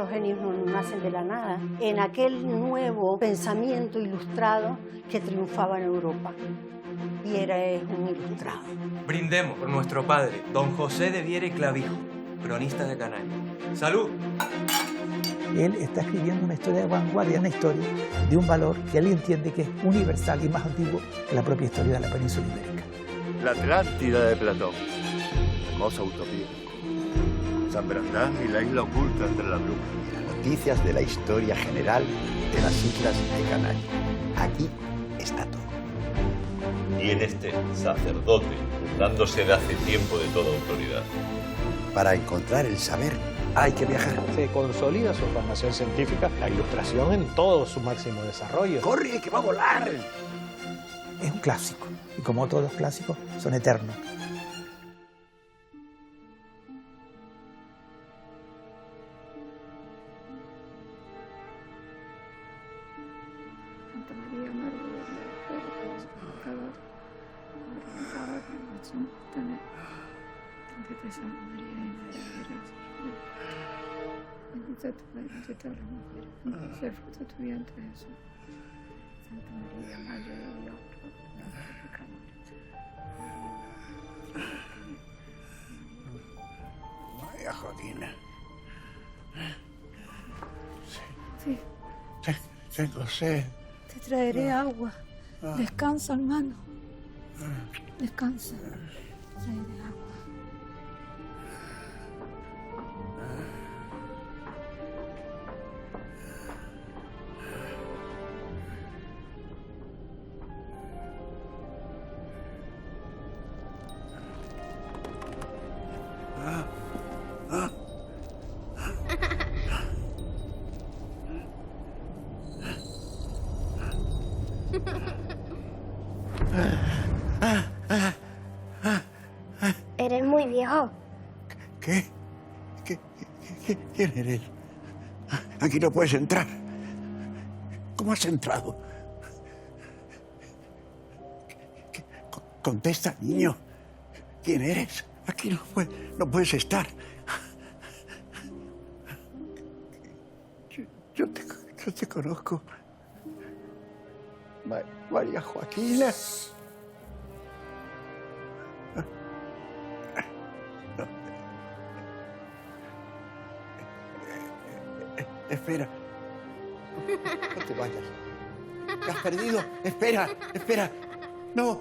los genios no nacen de la nada, en aquel nuevo pensamiento ilustrado que triunfaba en Europa. Viera es un ilustrado. Brindemos por nuestro padre, don José de Viera y Clavijo, cronista de Canarias. ¡Salud! Él está escribiendo una historia de vanguardia, una historia de un valor que él entiende que es universal y más antiguo que la propia historia de la península ibérica. La Atlántida de Platón, hermosa utopía. San Brandán y la isla oculta entre las brumas. Noticias de la historia general de las islas de Canarias. Aquí está todo. Y en este sacerdote, dándose de hace tiempo de toda autoridad. Para encontrar el saber hay que viajar. Se consolida su formación científica, la ilustración en todo su máximo desarrollo. ¡Corre, que va a volar! Es un clásico, y como todos los clásicos, son eternos. Santa María, Madre de Dios, pecador, ahora y en nuestra muerte. Amén. Bendita sea María, Reina de la Gracia. Bendita tú entre todas las mujeres, bendito sea el fruto de tu vientre, Jesús. Santa María, Madre de Dios, ruega por nosotros pecadores. Vaya, Joaquina. Sí, Tengo sed. te traeré agua. Descansa, hermano. Descansa. Traeré agua. Eres muy viejo. ¿Qué? ¿Quién eres? Aquí no puedes entrar. ¿Cómo has entrado? Contesta, niño. ¿Quién eres? Aquí no puedes estar. Yo te conozco. María Joaquina. Espera. No te vayas. ¿Te has perdido? Espera. No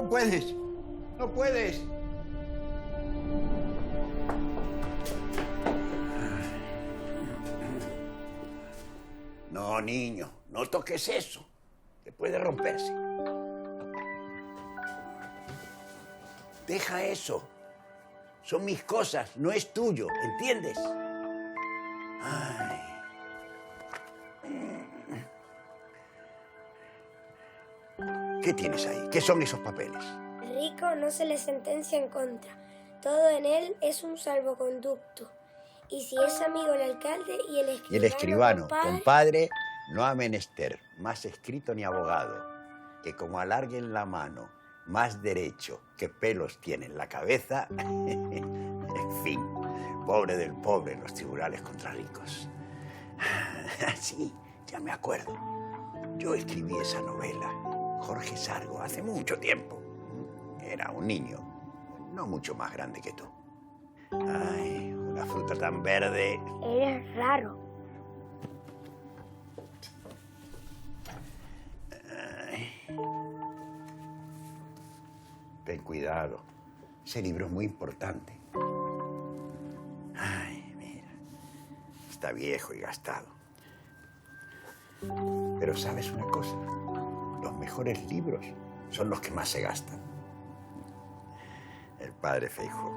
puedes. No puedes. No, niño, no toques eso. Que puede romperse. Deja eso. Son mis cosas, no es tuyo, ¿entiendes? Ay. ¿Qué tienes ahí? ¿Qué son esos papeles? Al rico no se le sentencia en contra. Todo en él es un salvoconducto. Y si es amigo el alcalde y el escribano, Y el escribano, compadre, no ha menester más escrito ni abogado, que como alarguen la mano, más derecho que pelos tiene en la cabeza. En fin, pobre del pobre en los tribunales contra ricos. Sí, ya me acuerdo. Yo escribí esa novela, Jorge Sargo, hace mucho tiempo. Era un niño, no mucho más grande que tú. Ay, una fruta tan verde. Eres raro. Ay. Ten cuidado, ese libro es muy importante. Ay, mira, está viejo y gastado. Pero ¿sabes una cosa? Los mejores libros son los que más se gastan. El padre Feijóo.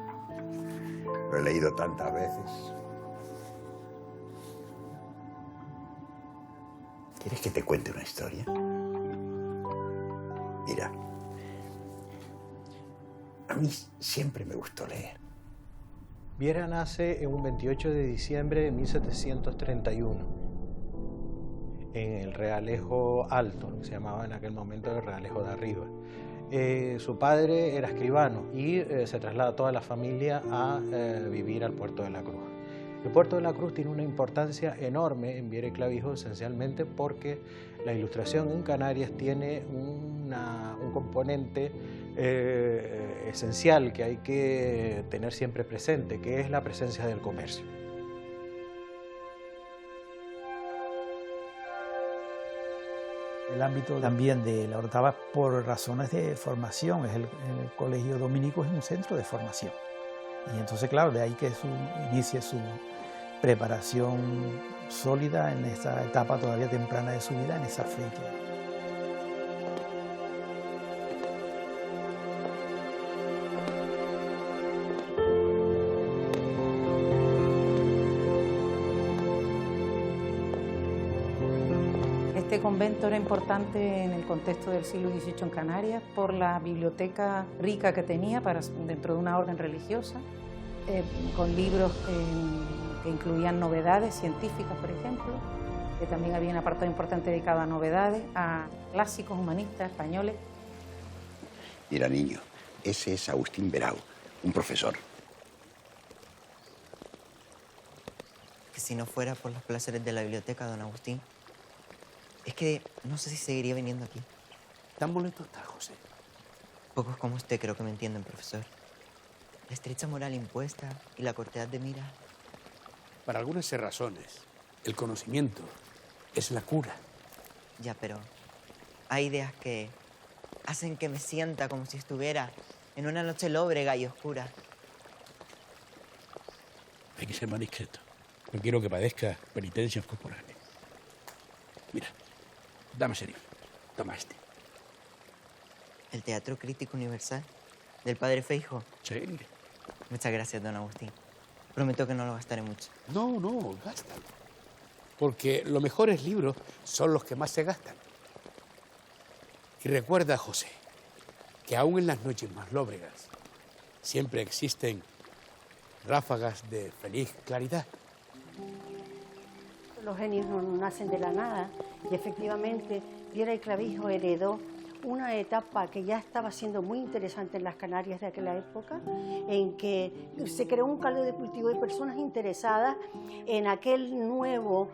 Lo he leído tantas veces. ¿Quieres que te cuente una historia? Mira, a mí siempre me gustó leer. Viera nace en un 28 de diciembre de 1731 en el Realejo Alto, lo que se llamaba en aquel momento el Realejo de Arriba. Su padre era escribano y se traslada toda la familia a vivir al Puerto de la Cruz. El puerto de la Cruz tiene una importancia enorme en Viera y Clavijo, esencialmente porque la ilustración en Canarias tiene un componente esencial que hay que tener siempre presente, que es la presencia del comercio. El ámbito también de la Orotava, por razones de formación, el colegio dominico es un centro de formación. Y entonces, claro, de ahí que inicie su preparación sólida en esta etapa todavía temprana de su vida, en esa fecha. Este convento era importante en el contexto del siglo XVIII en Canarias por la biblioteca rica que tenía dentro de una orden religiosa, con libros que incluían novedades científicas, por ejemplo, que también había un apartado importante dedicado a novedades, a clásicos humanistas españoles. Mira, niño, ese es Agustín Berau, un profesor. Que si no fuera por los placeres de la biblioteca, don Agustín, es que no sé si seguiría viniendo aquí. ¿Tan molesto está, José? Pocos como usted creo que me entienden, profesor. La estrecha moral impuesta y la cortedad de mira. Para algunas razones, el conocimiento es la cura. Ya, pero hay ideas que hacen que me sienta como si estuviera en una noche lóbrega y oscura. Hay que ser más discreto. No quiero que padezca penitencias corporales. Mira, dame ese libro. Toma este. ¿El Teatro Crítico Universal? ¿Del padre Feijóo? Sí. Muchas gracias, don Agustín. Prometo que no lo gastaré mucho. No, gástalo. Porque los mejores libros son los que más se gastan. Y recuerda, José, que aún en las noches más lóbregas siempre existen ráfagas de feliz claridad. Los genios no nacen de la nada y efectivamente Viera y Clavijo heredó una etapa que ya estaba siendo muy interesante en las Canarias de aquella época, en que se creó un caldo de cultivo de personas interesadas en aquel nuevo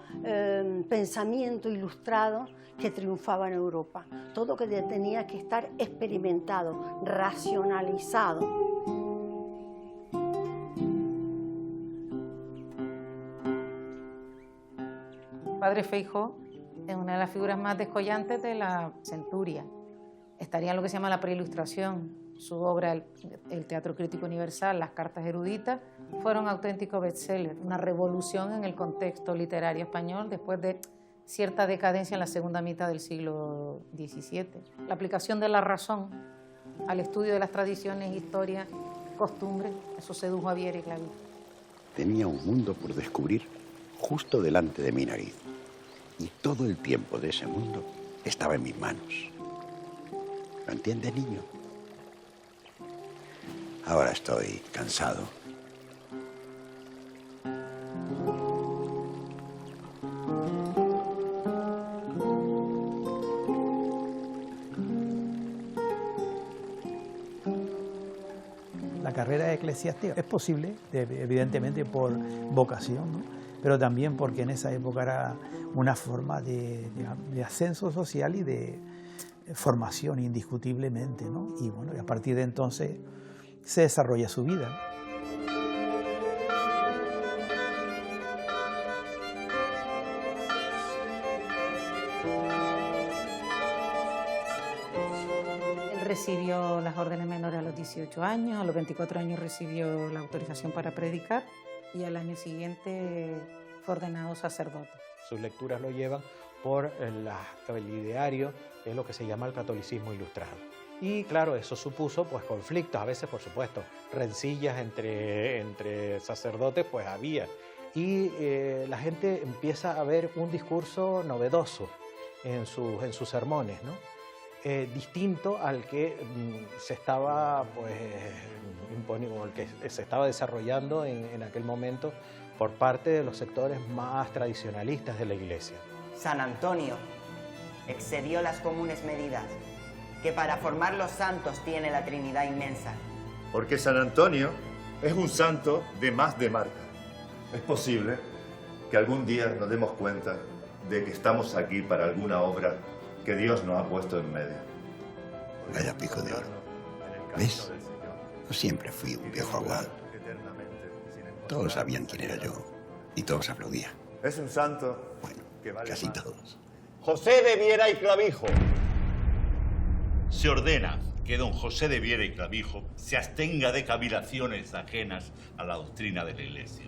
pensamiento ilustrado que triunfaba en Europa. Todo que tenía que estar experimentado, racionalizado. Padre Feijóo es una de las figuras más descollantes de la centuria. Estaría en lo que se llama la preilustración. Su obra, el Teatro Crítico Universal, las Cartas Eruditas, fueron auténticos bestsellers, una revolución en el contexto literario español después de cierta decadencia en la segunda mitad del siglo XVII. La aplicación de la razón al estudio de las tradiciones, historias, costumbres, eso sedujo a Viera y Clavijo. Tenía un mundo por descubrir justo delante de mi nariz. Y todo el tiempo de ese mundo estaba en mis manos. ¿Lo entiendes, niño? Ahora estoy cansado. La carrera eclesiástica es posible, evidentemente por vocación, ¿no? Pero también porque en esa época era una forma de ascenso social y de formación indiscutiblemente, ¿no? Y bueno, y a partir de entonces se desarrolla su vida. Él recibió las órdenes menores a los 18 años, a los 24 años recibió la autorización para predicar y al año siguiente fue ordenado sacerdote. Sus lecturas lo llevan por el ideario, que es lo que se llama el catolicismo ilustrado. Y claro, eso supuso pues conflictos, a veces por supuesto, rencillas entre sacerdotes pues había. Y la gente empieza a ver un discurso novedoso en sus sermones, ¿no? Distinto al que se estaba pues, imponiendo, el que se estaba desarrollando en aquel momento por parte de los sectores más tradicionalistas de la Iglesia. San Antonio excedió las comunes medidas que para formar los santos tiene la Trinidad inmensa. Porque San Antonio es un santo de más de marca. Es posible que algún día nos demos cuenta de que estamos aquí para alguna obra que Dios nos ha puesto en medio. Vaya pico de oro. ¿Ves? Yo siempre fui un viejo aguado. Todos sabían quién era yo y todos aplaudían. Es un santo. Bueno, que vale casi más. todos. José de Viera y Clavijo. Se ordena que don José de Viera y Clavijo se abstenga de cavilaciones ajenas a la doctrina de la Iglesia.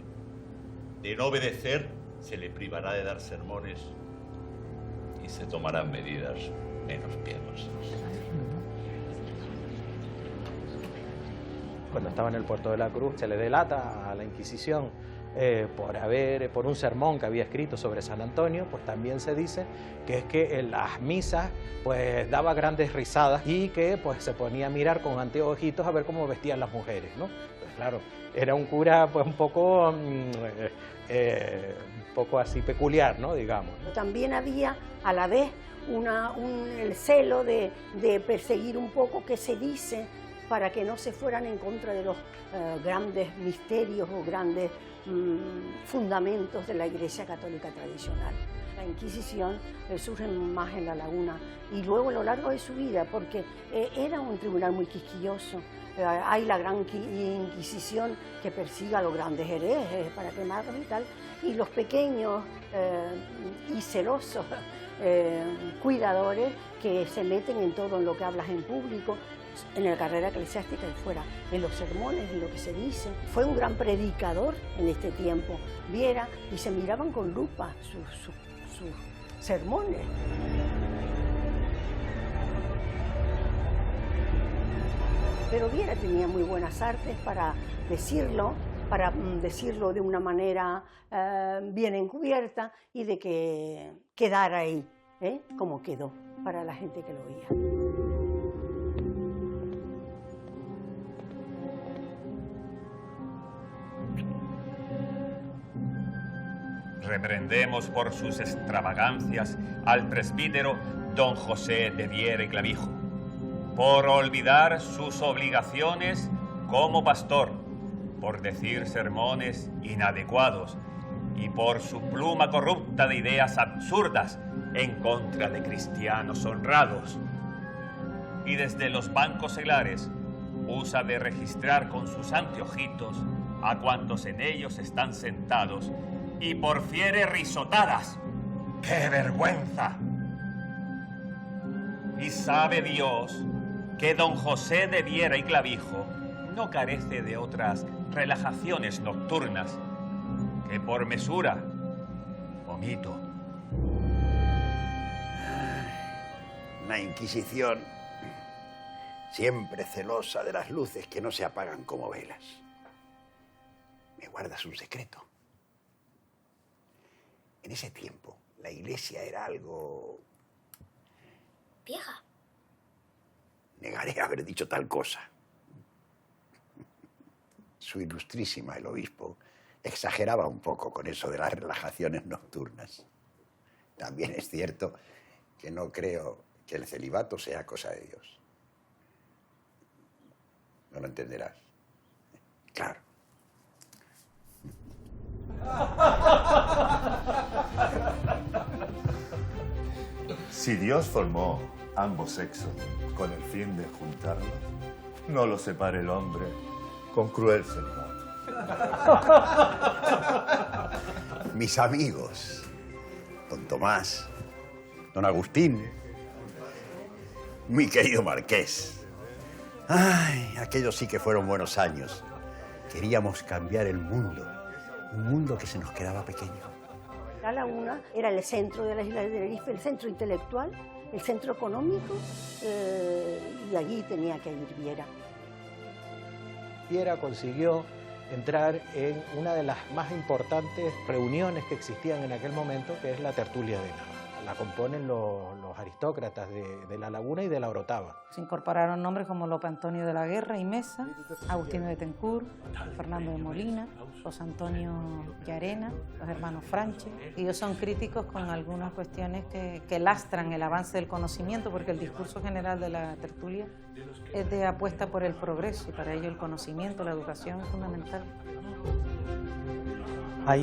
De no obedecer, se le privará de dar sermones y se tomarán medidas menos piadosas. Cuando estaba en el Puerto de la Cruz, se le delata a la Inquisición por un sermón que había escrito sobre San Antonio. Pues también se dice que es que en las misas pues daba grandes risadas y que pues se ponía a mirar con anteojitos a ver cómo vestían las mujeres, ¿no? Pues claro, era un cura pues un poco así peculiar, ¿no? Digamos, ¿no? También había a la vez el celo de perseguir un poco qué se dice para que no se fueran en contra de los grandes misterios o grandes fundamentos de la Iglesia Católica tradicional. La Inquisición surge más en La Laguna y luego a lo largo de su vida, porque era un tribunal muy quisquilloso. Hay la gran Inquisición que persigue a los grandes herejes para quemarlos y tal, y los pequeños y celosos cuidadores que se meten en todo en lo que hablas en público, en la carrera eclesiástica y fuera, en los sermones, en lo que se dice. Fue un gran predicador en este tiempo, Viera, y se miraban con lupa sus sermones. Pero Viera tenía muy buenas artes para decirlo de una manera bien encubierta y de que quedara ahí, como quedó para la gente que lo oía. Reprendemos por sus extravagancias al presbítero don José de Viera y Clavijo, por olvidar sus obligaciones como pastor, por decir sermones inadecuados y por su pluma corrupta de ideas absurdas en contra de cristianos honrados. Y desde los bancos seglares usa de registrar con sus anteojitos a cuantos en ellos están sentados y porfiere risotadas. ¡Qué vergüenza! Y sabe Dios que don José de Viera y Clavijo no carece de otras relajaciones nocturnas que por mesura omito. La Inquisición, siempre celosa de las luces que no se apagan como velas. ¿Me guardas un secreto? En ese tiempo, la Iglesia era algo... vieja. Negaré haber dicho tal cosa. Su ilustrísima, el obispo, exageraba un poco con eso de las relajaciones nocturnas. También es cierto que no creo que el celibato sea cosa de Dios. No lo entenderás. Claro. Si Dios formó ambos sexos con el fin de juntarlos, no los separe el hombre con cruel celibato. Mis amigos, don Tomás, don Agustín, mi querido Marqués. Ay, aquellos sí que fueron buenos años. Queríamos cambiar el mundo, un mundo que se nos quedaba pequeño. La Laguna era el centro de la isla de Tenerife, el centro intelectual, el centro económico, y allí tenía que ir Viera. Viera consiguió entrar en una de las más importantes reuniones que existían en aquel momento, que es la tertulia de Nava. La componen los aristócratas de La Laguna y de La Orotava. Se incorporaron nombres como Lope Antonio de la Guerra y Mesa, Agustín de Betancourt, Fernando de Molina, José Antonio Llarena, los hermanos Franche. Ellos son críticos con algunas cuestiones que lastran el avance del conocimiento, porque el discurso general de la tertulia es de apuesta por el progreso y para ello el conocimiento, la educación es fundamental. Hay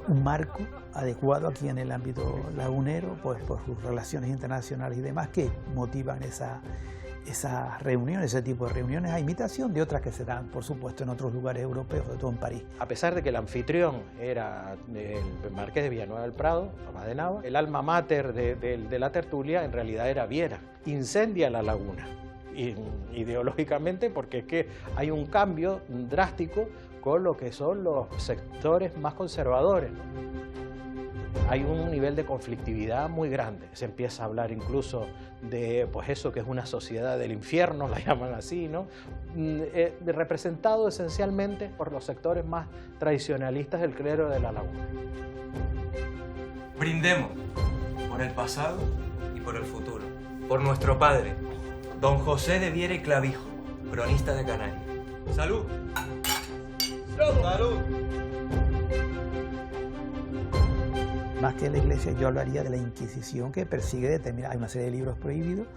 un marco adecuado aquí en el ámbito lagunero, pues por sus relaciones internacionales y demás, que motivan esas reuniones, ese tipo de reuniones, a imitación de otras que se dan, por supuesto, en otros lugares europeos, sobre todo en París. A pesar de que el anfitrión era el marqués de Villanueva del Prado, Abad de Nava, el alma mater de la tertulia en realidad era Viera. Incendia la laguna, ideológicamente, porque es que hay un cambio drástico con lo que son los sectores más conservadores, ¿no? Hay un nivel de conflictividad muy grande. Se empieza a hablar incluso de, pues eso, que es una sociedad del infierno, la llaman así, ¿no? Representado esencialmente por los sectores más tradicionalistas del clero de la laguna. Brindemos por el pasado y por el futuro. Por nuestro padre, don José de Viera y Clavijo, cronista de Canarias. ¡Salud! ¡Salud! Más que la Iglesia, yo hablaría de la Inquisición, que persigue determinar. Hay una serie de libros prohibidos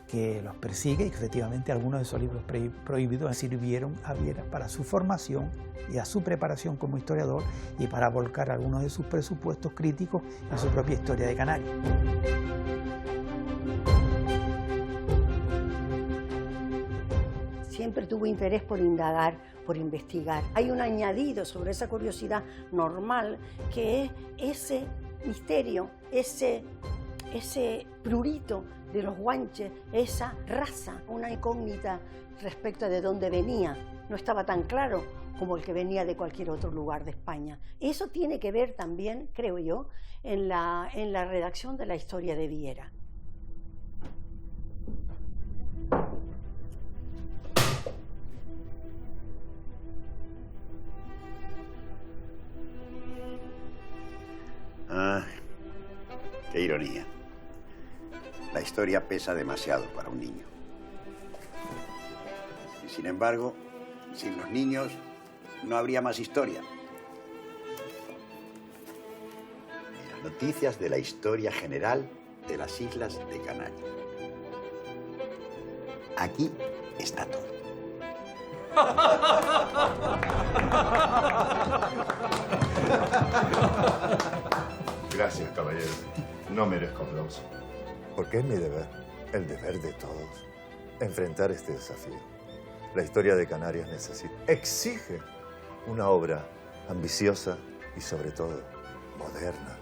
que los persigue, y efectivamente algunos de esos libros prohibidos sirvieron a Viera para su formación y a su preparación como historiador, y para volcar algunos de sus presupuestos críticos en su propia historia de Canarias. Siempre tuvo interés por indagar, por investigar. Hay un añadido sobre esa curiosidad normal, que es ese misterio, ese prurito de los guanches, esa raza, una incógnita respecto de dónde venía. No estaba tan claro como el que venía de cualquier otro lugar de España. Eso tiene que ver también, creo yo, en la redacción de la historia de Viera. Ah, qué ironía. La historia pesa demasiado para un niño. Y sin embargo, sin los niños no habría más historia. Mira, noticias de la historia general de las Islas de Canarias. Aquí está todo. Gracias, caballero. No merezco aplauso. Porque es mi deber, el deber de todos, enfrentar este desafío. La historia de Canarias exige una obra ambiciosa y, sobre todo, moderna.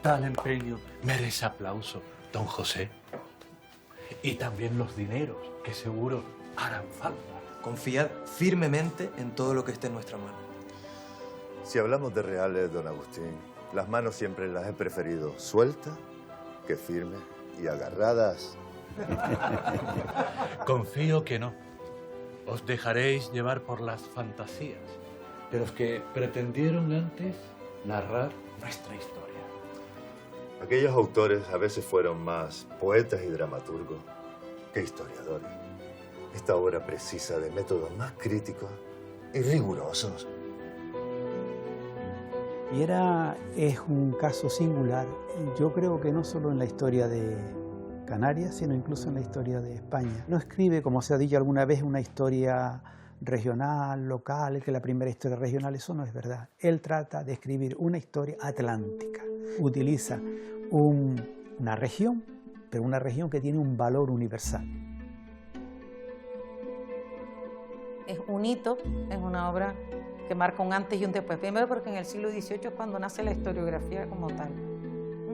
Tal empeño merece aplauso, don José. Y también los dineros, que seguro harán falta. Confiad firmemente en todo lo que esté en nuestra mano. Si hablamos de reales, don Agustín, las manos siempre las he preferido sueltas que firmes y agarradas. Confío que no. Os dejaréis llevar por las fantasías de los que pretendieron antes narrar nuestra historia. Aquellos autores a veces fueron más poetas y dramaturgos que historiadores. Esta obra precisa de métodos más críticos y rigurosos. Viera es un caso singular, yo creo que no solo en la historia de Canarias, sino incluso en la historia de España. No escribe, como se ha dicho alguna vez, una historia regional, local, que la primera historia regional, eso no es verdad. Él trata de escribir una historia atlántica. Utiliza una región, pero una región que tiene un valor universal. Es un hito, es una obra que marca un antes y un después. Primero porque en el siglo XVIII es cuando nace la historiografía como tal,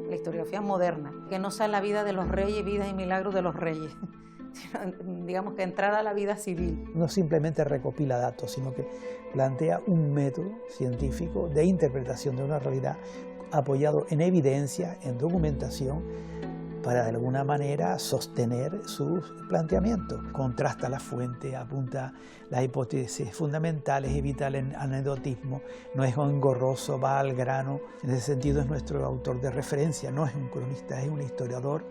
la historiografía moderna, que no sea la vida de los reyes, vidas y milagros de los reyes, sino, digamos, que entrar a la vida civil. No simplemente recopila datos, sino que plantea un método científico de interpretación de una realidad apoyado en evidencia, en documentación, para de alguna manera sostener sus planteamientos. Contrasta la fuente, apunta las hipótesis fundamentales, evita el anecdotismo, no es engorroso, va al grano. En ese sentido es nuestro autor de referencia, no es un cronista, es un historiador,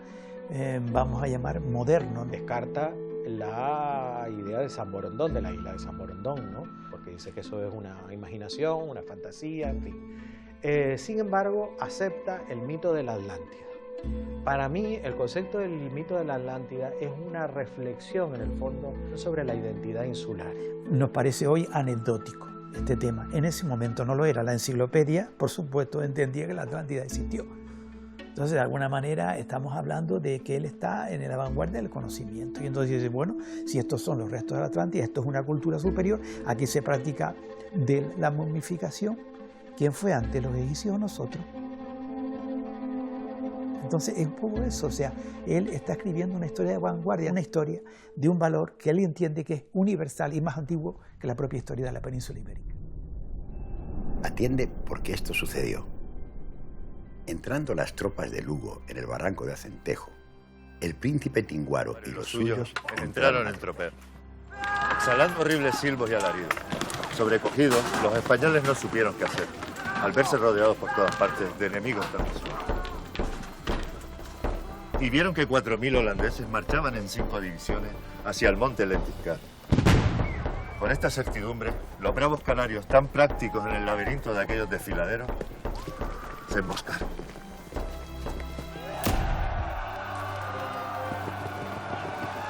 vamos a llamar moderno. Descarta la idea de San Borondón, de la isla de San Borondón, ¿no? Porque dice que eso es una imaginación, una fantasía, en fin. Sin embargo, acepta el mito de la Atlántida. Para mí, el concepto del mito de la Atlántida es una reflexión, en el fondo, sobre la identidad insular. Nos parece hoy anecdótico, este tema. En ese momento no lo era. La enciclopedia, por supuesto, entendía que la Atlántida existió. Entonces, de alguna manera, estamos hablando de que él está en la vanguardia del conocimiento. Y entonces dice, bueno, si estos son los restos de la Atlántida, esto es una cultura superior, aquí se practica de la momificación. ¿Quién fue antes, los egipcios o nosotros? Entonces, es un poco eso. O sea, él está escribiendo una historia de vanguardia, una historia de un valor que él entiende que es universal y más antiguo que la propia historia de la península ibérica. Atiende por qué esto sucedió. Entrando las tropas de Lugo en el barranco de Acentejo, el príncipe Tinguaro y los suyos entraron en tropel, exhalando horribles silbos y alaridos. Sobrecogidos, los españoles no supieron qué hacer, al verse rodeados por todas partes de enemigos tan resueltos. Y vieron que 4.000 holandeses marchaban en 5 divisiones hacia el monte Lentiscar. Con esta certidumbre, los bravos canarios, tan prácticos en el laberinto de aquellos desfiladeros, se emboscaron.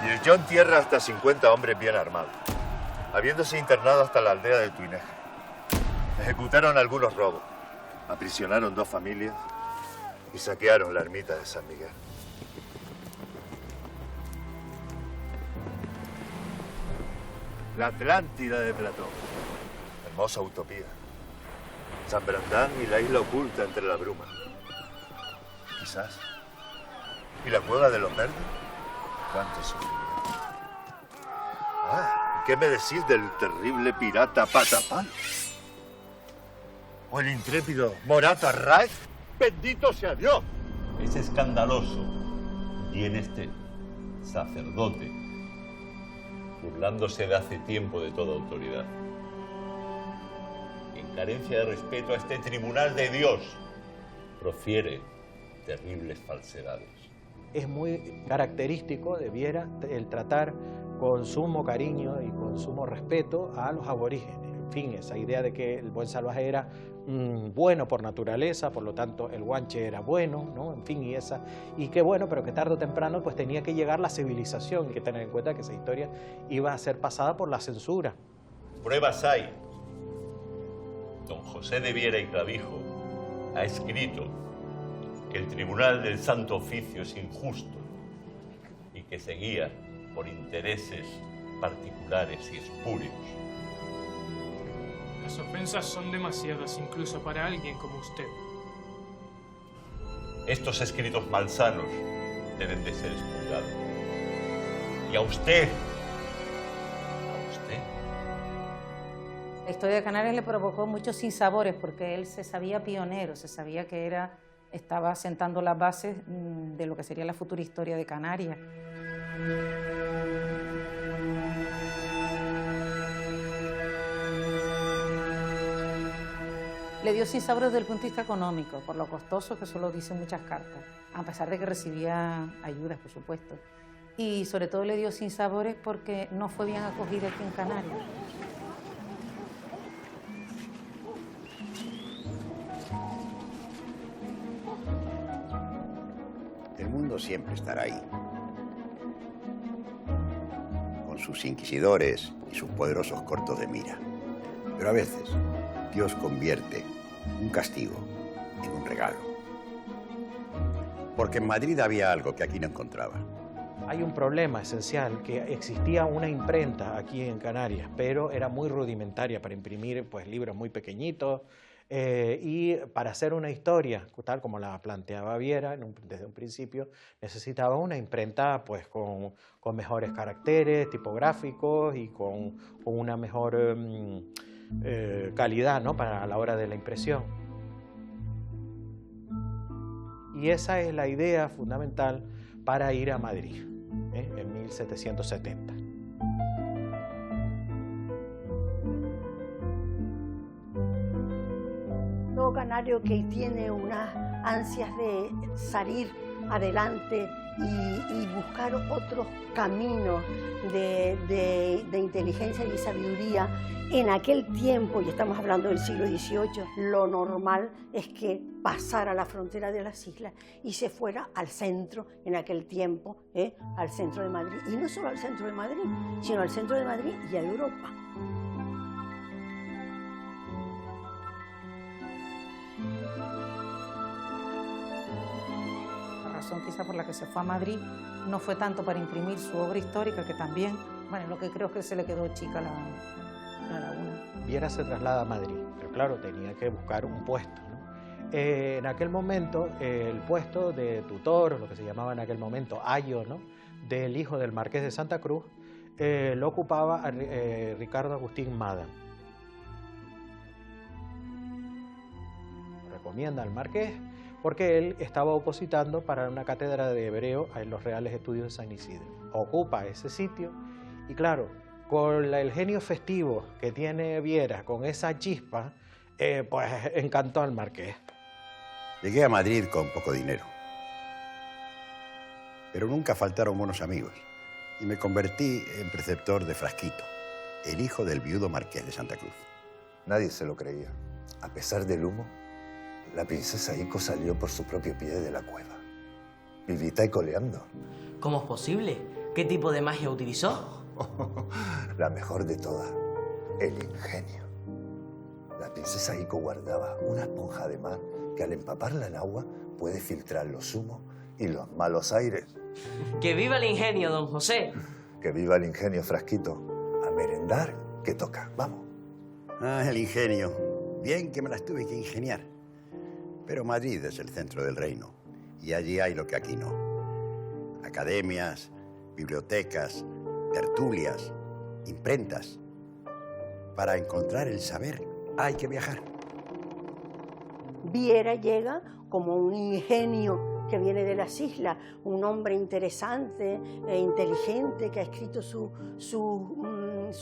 Y echó en tierra hasta 50 hombres bien armados, habiéndose internado hasta la aldea de Tuineje. Ejecutaron algunos robos, aprisionaron 2 familias y saquearon la ermita de San Miguel. La Atlántida de Platón, hermosa utopía. San Brandán y la isla oculta entre la bruma. Quizás. ¿Y la cueva de los verdes? ¿Cuánto sufrimiento? Ah, ¿qué me decís del terrible pirata Patapalo? ¿O el intrépido Morata Raez? ¡Bendito sea Dios! Es escandaloso. Y en este sacerdote, burlándose de hace tiempo de toda autoridad, en carencia de respeto a este tribunal de Dios, profiere terribles falsedades. Es muy característico de Viera el tratar con sumo cariño y con sumo respeto a los aborígenes. En fin, esa idea de que el buen salvaje era bueno por naturaleza, por lo tanto el guanche era bueno, ¿no? En fin, y que bueno, pero que tarde o temprano pues tenía que llegar la civilización. Hay que tener en cuenta que esa historia iba a ser pasada por la censura. Pruebas hay. Don José de Viera y Clavijo ha escrito que el Tribunal del Santo Oficio es injusto y que se guía por intereses particulares y espurios. Las ofensas son demasiadas incluso para alguien como usted. Estos escritos malsanos deben de ser expurgados. Y a usted, La historia de Canarias le provocó muchos sinsabores porque él se sabía pionero, se sabía que estaba sentando las bases de lo que sería la futura historia de Canarias. Le dio sinsabores desde el punto de vista económico, por lo costoso que eso lo dicen muchas cartas, a pesar de que recibía ayudas, por supuesto. Y sobre todo le dio sinsabores porque no fue bien acogido aquí en Canarias. El mundo siempre estará ahí, con sus inquisidores y sus poderosos cortos de mira. Pero a veces Dios convierte un castigo en un regalo. Porque en Madrid había algo que aquí no encontraba. Hay un problema esencial, que existía una imprenta aquí en Canarias, pero era muy rudimentaria para imprimir pues, libros muy pequeñitos, y para hacer una historia, tal como la planteaba Viera desde un principio, necesitaba una imprenta pues, con mejores caracteres tipográficos y con una mejor calidad, ¿no? Para la hora de la impresión. Y esa es la idea fundamental para ir a Madrid, en 1770. Todo canario que tiene unas ansias de salir adelante y buscar otros caminos de inteligencia y sabiduría. En aquel tiempo, y estamos hablando del siglo XVIII, lo normal es que pasara la frontera de las islas y se fuera al centro, en aquel tiempo, al centro de Madrid. Y no solo al centro de Madrid, sino al centro de Madrid y a Europa. razón quizá por la que se fue a Madrid no fue tanto para imprimir su obra histórica, que también, bueno, lo que creo es que se le quedó chica la laguna. Viera se traslada a Madrid, pero claro, tenía que buscar un puesto, ¿no? En aquel momento, el puesto de tutor, lo que se llamaba en aquel momento ayo, ¿no?, del hijo del marqués de Santa Cruz, lo ocupaba Ricardo Agustín Mada. Recomienda al marqués porque él estaba opositando para una cátedra de hebreo en los Reales Estudios de San Isidro. Ocupa ese sitio y claro, con el genio festivo que tiene Viera, con esa chispa, pues encantó al marqués. Llegué a Madrid con poco dinero, pero nunca faltaron buenos amigos y me convertí en preceptor de Frasquito, el hijo del viudo marqués de Santa Cruz. Nadie se lo creía. A pesar del humo, la princesa Ico salió por su propio pie de la cueva, vivita y coleando. ¿Cómo es posible? ¿Qué tipo de magia utilizó? La mejor de todas, el ingenio. La princesa Ico guardaba una esponja de mar que al empaparla en agua puede filtrar los humos y los malos aires. ¡Que viva el ingenio, don José! Que viva el ingenio, Frasquito. A merendar, que toca. Vamos. Ah, el ingenio. Bien que me las tuve que ingeniar. Pero Madrid es el centro del reino y allí hay lo que aquí no. Academias, bibliotecas, tertulias, imprentas. Para encontrar el saber hay que viajar. Viera llega como un ingenio que viene de las islas, un hombre interesante e inteligente que ha escrito su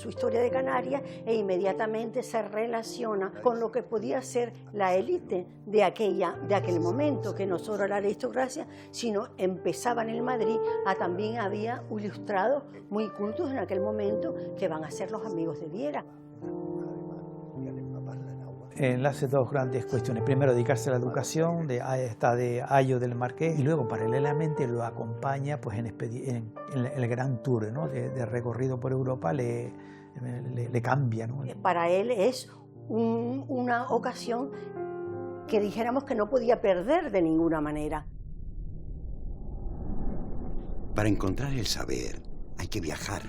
historia de Canarias e inmediatamente se relaciona con lo que podía ser la élite de aquel momento, que no solo la aristocracia, sino empezaban en Madrid, también había ilustrados muy cultos en aquel momento que van a ser los amigos de Viera. Enlace dos grandes cuestiones. Primero, dedicarse a la educación, está de ayo del marqués, y luego paralelamente lo acompaña pues, en el gran tour, ¿no?, de recorrido por Europa, le cambia, ¿no? Para él es una ocasión que dijéramos que no podía perder de ninguna manera. Para encontrar el saber hay que viajar.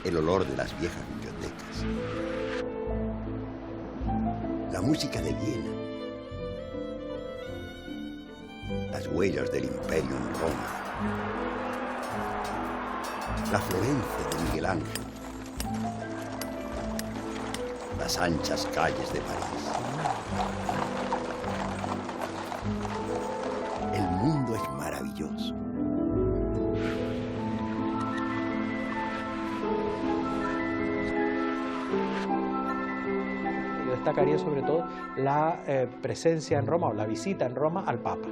El olor de las viejas bibliotecas. La música de Viena. Las huellas del imperio en Roma. La Florencia de Miguel Ángel. Las anchas calles de París. El mundo es maravilloso. Yo destacaría sobre todo la presencia en Roma o la visita en Roma al Papa.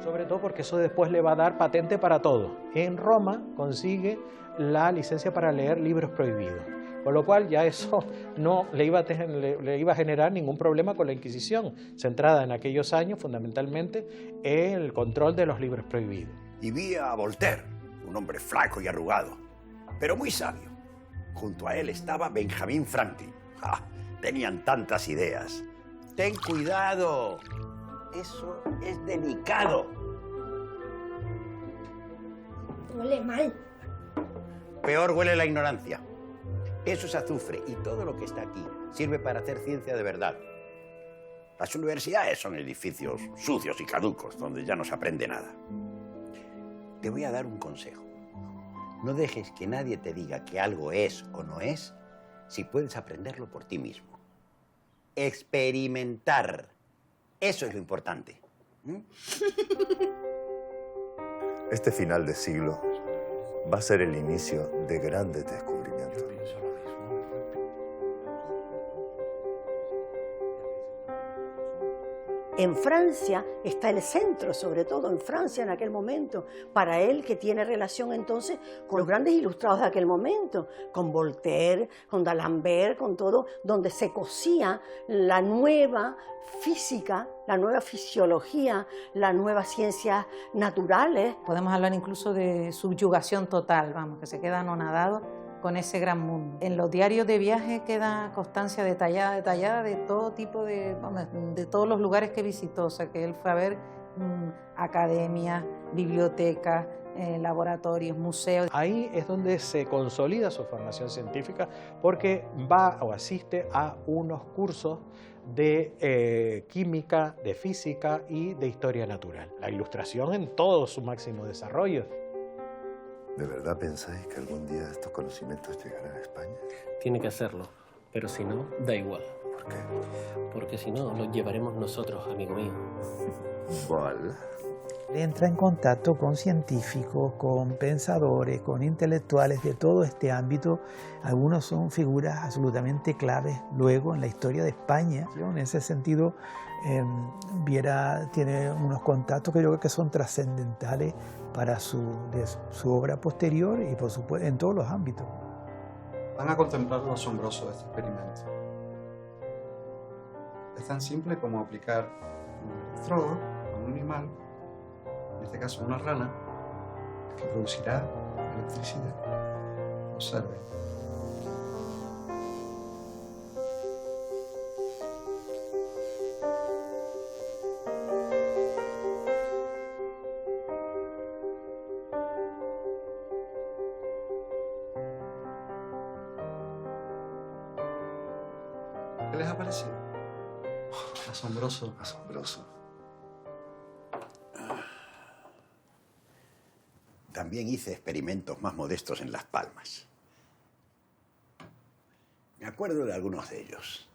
Sobre todo porque eso después le va a dar patente para todo. En Roma consigue la licencia para leer libros prohibidos, con lo cual ya eso no le iba a generar ningún problema con la Inquisición, centrada en aquellos años fundamentalmente en el control de los libros prohibidos. Y vi a Voltaire, un hombre flaco y arrugado, pero muy sabio. Junto a él estaba Benjamin Franklin. ¡Ah! Tenían tantas ideas. ¡Ten cuidado! Eso es delicado. Huele mal. Peor huele la ignorancia. Eso es azufre y todo lo que está aquí sirve para hacer ciencia de verdad. Las universidades son edificios sucios y caducos donde ya no se aprende nada. Te voy a dar un consejo. No dejes que nadie te diga que algo es o no es si puedes aprenderlo por ti mismo. Experimentar. Eso es lo importante. Este final de siglo va a ser el inicio de grandes descubrimientos. En Francia está el centro, sobre todo en Francia en aquel momento, para él que tiene relación entonces con los grandes ilustrados de aquel momento, con Voltaire, con D'Alembert, con todo, donde se cosía la nueva física, la nueva fisiología, las nuevas ciencias naturales. Podemos hablar incluso de subyugación total, vamos, que se queda anonadado con ese gran mundo. En los diarios de viaje queda constancia detallada de todo tipo de todos los lugares que visitó, o sea que él fue a ver academias, bibliotecas, laboratorios, museos. Ahí es donde se consolida su formación científica porque va o asiste a unos cursos de química, de física y de historia natural. La ilustración en todo su máximo desarrollo. ¿De verdad pensáis que algún día estos conocimientos llegarán a España? Tiene que hacerlo, pero si no, da igual. ¿Por qué? Porque si no, los llevaremos nosotros, amigo mío. ¿Cuál? Entra en contacto con científicos, con pensadores, con intelectuales de todo este ámbito. Algunos son figuras absolutamente claves luego en la historia de España. En ese sentido, Viera tiene unos contactos que yo creo que son trascendentales para su obra posterior y por supuesto en todos los ámbitos. Van a contemplar lo asombroso de este experimento. Es tan simple como aplicar un electrodo a un animal, en este caso una rana, que producirá electricidad. Observe. ¿Qué les ha parecido? Asombroso. Asombroso. También hice experimentos más modestos en Las Palmas. Me acuerdo de algunos de ellos.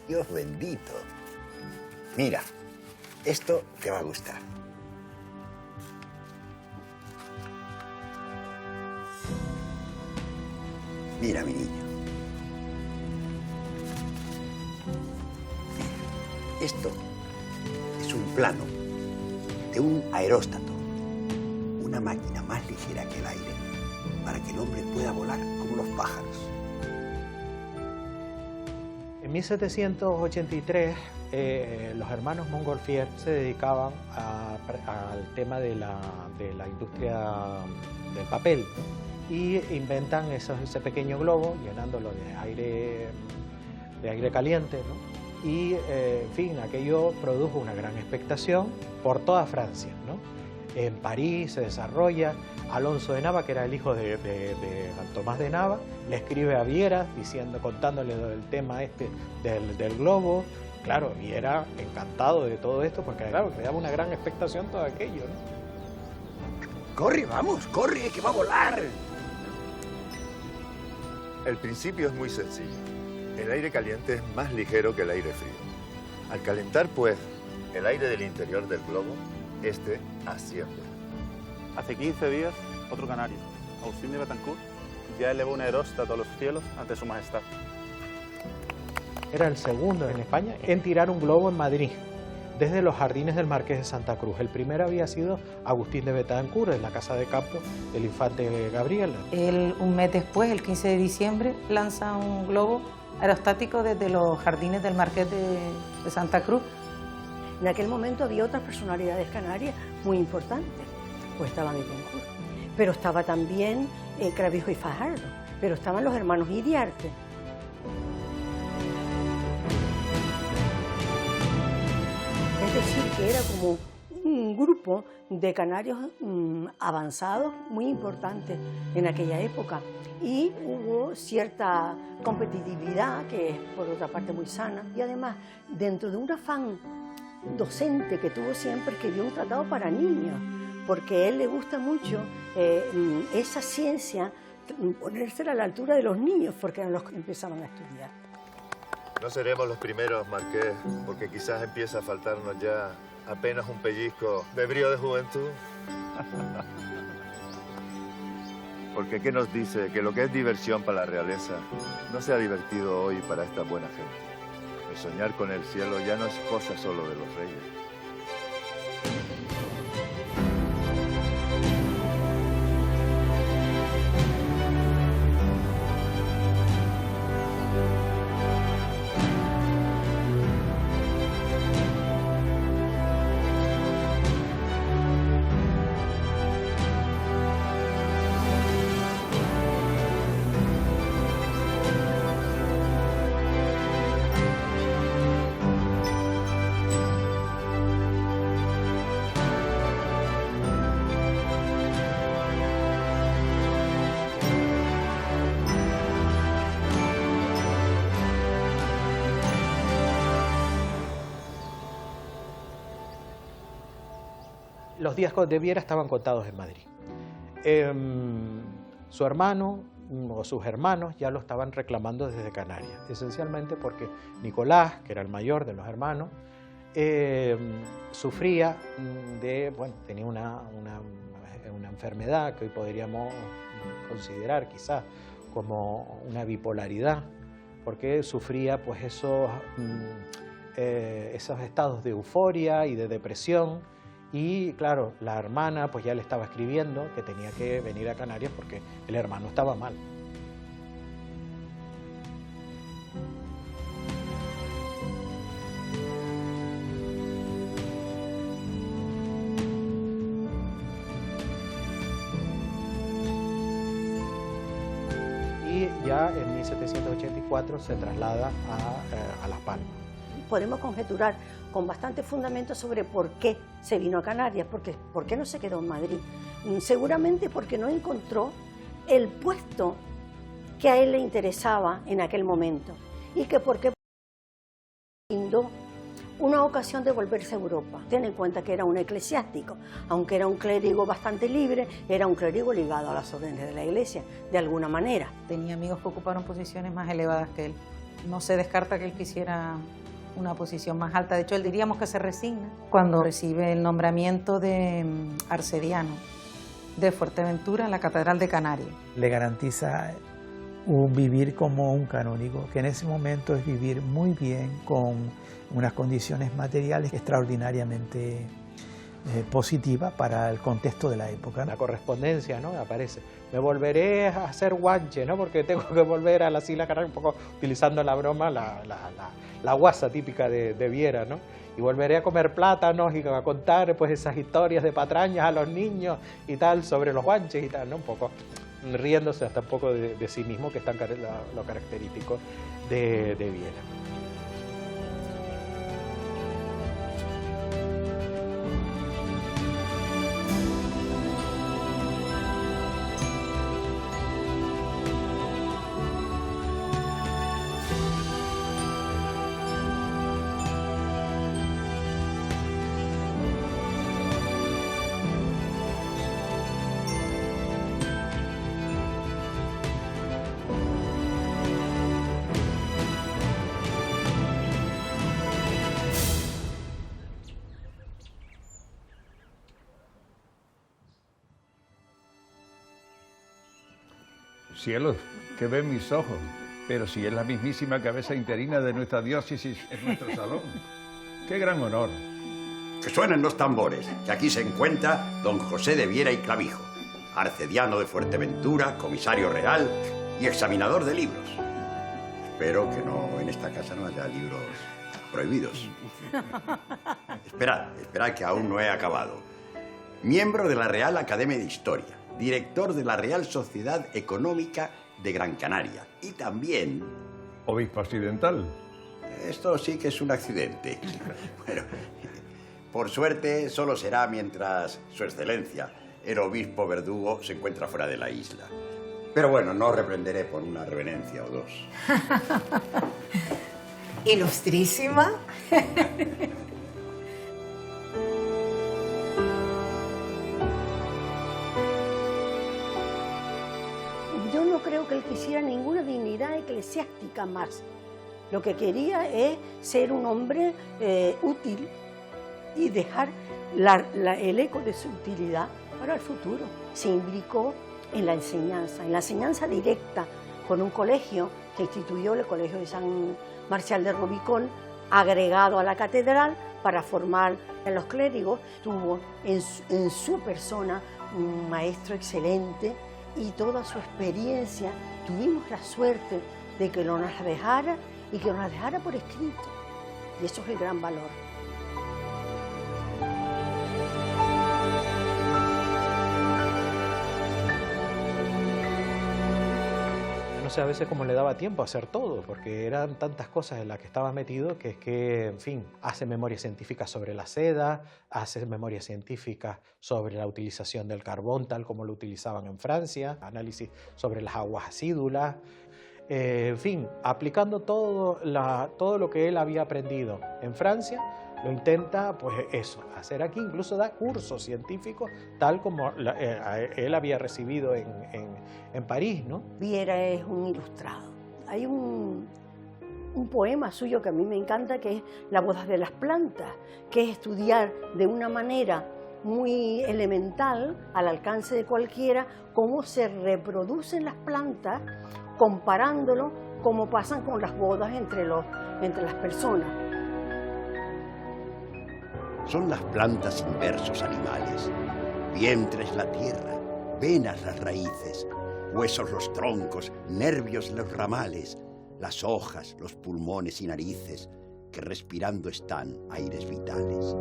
Dios bendito. Mira, esto te va a gustar. Mira, mi niño. Esto es un plano de un aeróstato, una máquina más ligera que el aire, para que el hombre pueda volar como los pájaros. En 1783, los hermanos Montgolfier se dedicaban al tema de la industria del papel y inventan ese pequeño globo llenándolo de aire caliente, ¿no? Y, en fin, aquello produjo una gran expectación por toda Francia, ¿no? En París se desarrolla. Alonso de Nava, que era el hijo de Tomás de Nava, le escribe a Viera contándole el tema del globo. Claro, Viera encantado de todo esto porque, claro, creaba una gran expectación todo aquello, ¿no? ¡Corre, vamos! ¡Corre, que va a volar! El principio es muy sencillo. El aire caliente es más ligero que el aire frío. Al calentar, pues, el aire del interior del globo, este asciende. Hace 15 días, otro canario, Agustín de Betancourt, ya elevó un aeróstato a los cielos ante su majestad. Era el segundo en España en tirar un globo en Madrid, desde los jardines del Marqués de Santa Cruz. El primero había sido Agustín de Betancourt, en la casa de campo del infante Gabriel. Él, un mes después, el 15 de diciembre, lanza un globo aerostático desde los jardines del Marqués de Santa Cruz. En aquel momento había otras personalidades canarias muy importantes, pues estaba Betancourt, pero estaba también Clavijo y Fajardo, pero estaban los hermanos Iriarte. Es decir, que era como un grupo de canarios avanzados muy importantes en aquella época. Y hubo cierta competitividad, que es por otra parte muy sana, y además, dentro de un afán docente que tuvo siempre, escribió un tratado para niños, porque a él le gusta mucho esa ciencia, ponerse a la altura de los niños, porque eran los que empezaban a estudiar. No seremos los primeros, Marqués, porque quizás empieza a faltarnos ya apenas un pellizco de brío de juventud. Porque ¿qué nos dice? Que lo que es diversión para la realeza no sea divertido hoy para esta buena gente. El soñar con el cielo ya no es cosa solo de los reyes. los días de Viera estaban contados en Madrid. Su hermano o sus hermanos ya lo estaban reclamando desde Canarias, esencialmente porque Nicolás, que era el mayor de los hermanos, sufría de, bueno, tenía una enfermedad que hoy podríamos considerar quizás como una bipolaridad, porque sufría pues esos estados de euforia y de depresión. Y claro, la hermana pues ya le estaba escribiendo que tenía que venir a Canarias porque el hermano estaba mal. Y ya en 1784 se traslada a Las Palmas. Podemos conjeturar con bastante fundamento sobre por qué se vino a Canarias, por qué no se quedó en Madrid. Seguramente porque no encontró el puesto que a él le interesaba en aquel momento y que porque brindó una ocasión de volverse a Europa. Ten en cuenta que era un eclesiástico, aunque era un clérigo bastante libre, era un clérigo ligado a las órdenes de la Iglesia, de alguna manera. Tenía amigos que ocuparon posiciones más elevadas que él. No se descarta que él quisiera una posición más alta. De hecho, él diríamos que se resigna cuando recibe el nombramiento de arcediano de Fuerteventura en la Catedral de Canarias. Le garantiza un vivir como un canónigo, que en ese momento es vivir muy bien con unas condiciones materiales extraordinariamente positivas para el contexto de la época. La correspondencia, ¿no? Aparece. Me volveré a hacer guanche, ¿no? Porque tengo que volver a las Islas Canarias, un poco utilizando la broma, la guasa típica de Viera, ¿no? Y volveré a comer plátanos y a contar pues esas historias de patrañas a los niños y tal, sobre los guanches y tal, ¿no? Un poco riéndose hasta un poco de sí mismo, que es tan lo característico de Viera. Cielos, que ven mis ojos, pero si es la mismísima cabeza interina de nuestra diócesis en nuestro salón. ¡Qué gran honor! Que suenen los tambores, que aquí se encuentra don José de Viera y Clavijo, arcediano de Fuerteventura, comisario real y examinador de libros. Espero que en esta casa no haya libros prohibidos. Esperad, que aún no he acabado. Miembro de la Real Academia de Historia, director de la Real Sociedad Económica de Gran Canaria y también... Obispo accidental. Esto sí que es un accidente. Bueno, por suerte solo será mientras Su Excelencia, el obispo Verdugo, se encuentra fuera de la isla. Pero bueno, no reprenderé por una reverencia o dos. Ilustrísima. Yo no creo que él quisiera ninguna dignidad eclesiástica más. Lo que quería es ser un hombre útil y dejar el eco de su utilidad para el futuro. Se implicó en la enseñanza directa, con un colegio que instituyó el Colegio de San Marcial de Rubicón, agregado a la catedral para formar a los clérigos. Tuvo en su persona un maestro excelente y toda su experiencia. Tuvimos la suerte de que nos la dejara y que nos la dejara por escrito. Y eso es el gran valor. No sé a veces cómo le daba tiempo a hacer todo, porque eran tantas cosas en las que estaba metido que es que, en fin, hace memoria científica sobre la seda, hace memoria científica sobre la utilización del carbón tal como lo utilizaban en Francia, análisis sobre las aguas acídulas, en fin, aplicando todo lo que él había aprendido en Francia, lo intenta, pues eso, hacer aquí, incluso da cursos científicos, tal como él había recibido en París, ¿no? Viera es un ilustrado. Hay un poema suyo que a mí me encanta, que es La boda de las plantas, que es estudiar de una manera muy elemental, al alcance de cualquiera, cómo se reproducen las plantas, comparándolo cómo pasan con las bodas entre las personas. Son las plantas inversos animales, vientres la tierra, venas las raíces, huesos los troncos, nervios los ramales, las hojas, los pulmones y narices, que respirando están aires vitales.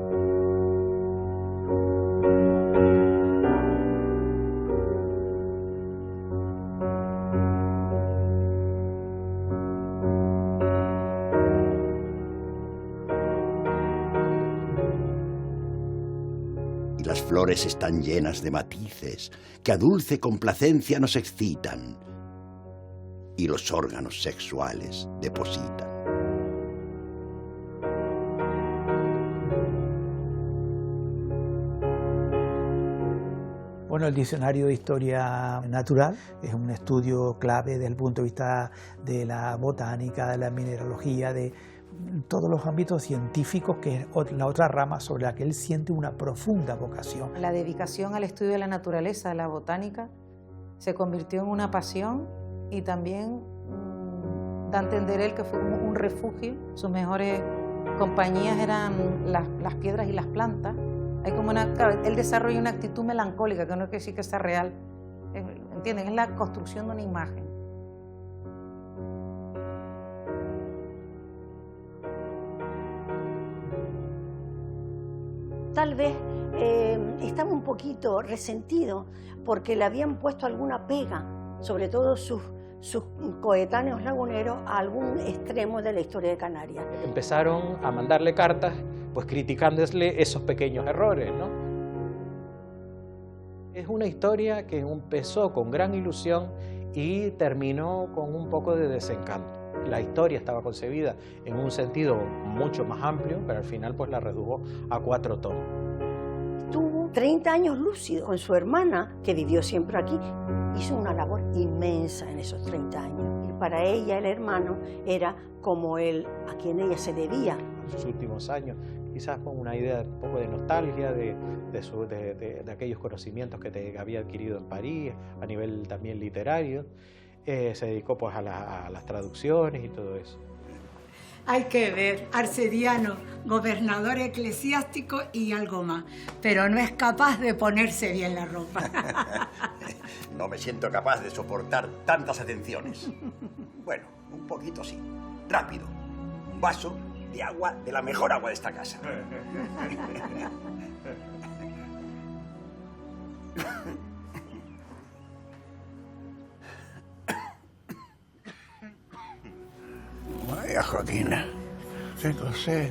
Y las flores están llenas de matices, que a dulce complacencia nos excitan, y los órganos sexuales depositan. Bueno, el Diccionario de Historia Natural es un estudio clave desde el punto de vista de la botánica, de la mineralogía, de todos los ámbitos científicos, que es la otra rama sobre la que él siente una profunda vocación. La dedicación al estudio de la naturaleza, de la botánica, se convirtió en una pasión y también da a entender él que fue un refugio. Sus mejores compañías eran las piedras y las plantas. Hay como claro, él desarrolla una actitud melancólica, que no quiere decir que sea real, ¿entienden? Es la construcción de una imagen. Tal vez estaba un poquito resentido porque le habían puesto alguna pega, sobre todo sus coetáneos laguneros, a algún extremo de la historia de Canarias. Empezaron a mandarle cartas, pues criticándole esos pequeños errores, ¿no? Es una historia que empezó con gran ilusión y terminó con un poco de desencanto. La historia estaba concebida en un sentido mucho más amplio, pero al final pues la redujo a 4 tomos. Estuvo 30 años lúcido con su hermana, que vivió siempre aquí. Hizo una labor inmensa en esos 30 años. Y para ella el hermano era como él, a quien ella se debía. En sus últimos años, quizás con una idea un poco de nostalgia de aquellos conocimientos que había adquirido en París, a nivel también literario, se dedicó pues a las traducciones y todo eso. Hay que ver, arcediano, gobernador eclesiástico y algo más, pero no es capaz de ponerse bien la ropa. No me siento capaz de soportar tantas atenciones. Bueno, un poquito sí. Rápido. Un vaso de agua, de la mejor agua de esta casa. Vaya, Joaquina, tengo sed.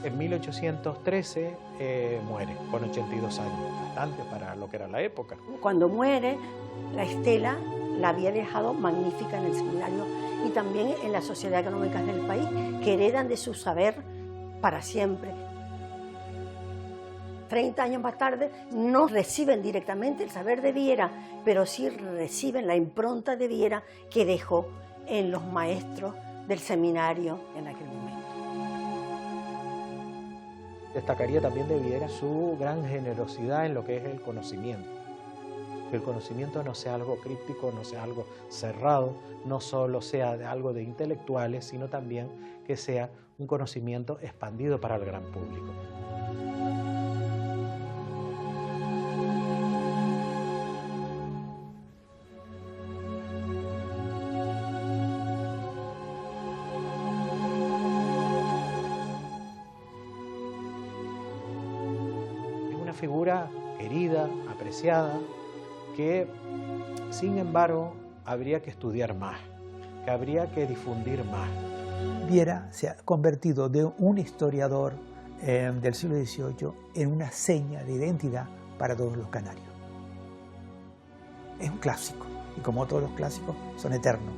En 1813 muere, con 82 años, bastante para lo que era la época. Cuando muere, la estela la había dejado magnífica en el seminario y también en las sociedades económicas del país, que heredan de su saber para siempre. 30 años más tarde, no reciben directamente el saber de Viera, pero sí reciben la impronta de Viera que dejó en los maestros del seminario en aquel momento. Destacaría también de Viera su gran generosidad en lo que es el conocimiento. Que el conocimiento no sea algo críptico, no sea algo cerrado, no solo sea de algo de intelectuales, sino también que sea un conocimiento expandido para el gran público. Es una figura querida, apreciada, que sin embargo habría que estudiar más, que habría que difundir más. Viera se ha convertido de un historiador del siglo XVIII en una seña de identidad para todos los canarios. Es un clásico, y como todos los clásicos, son eternos.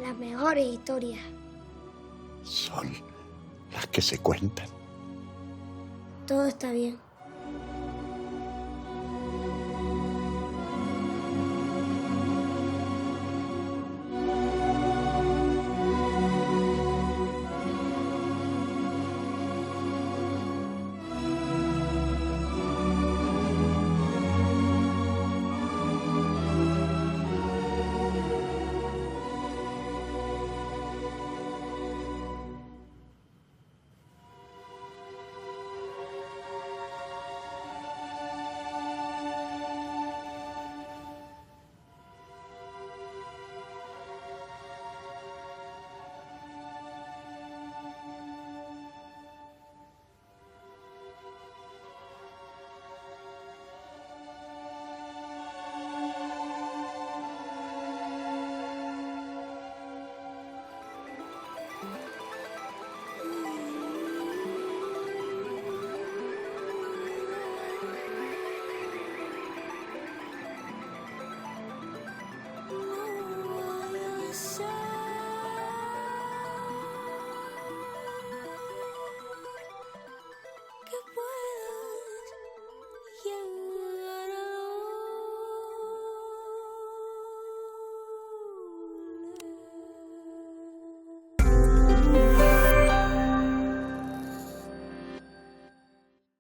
Las mejores historias son las que se cuentan. Todo está bien.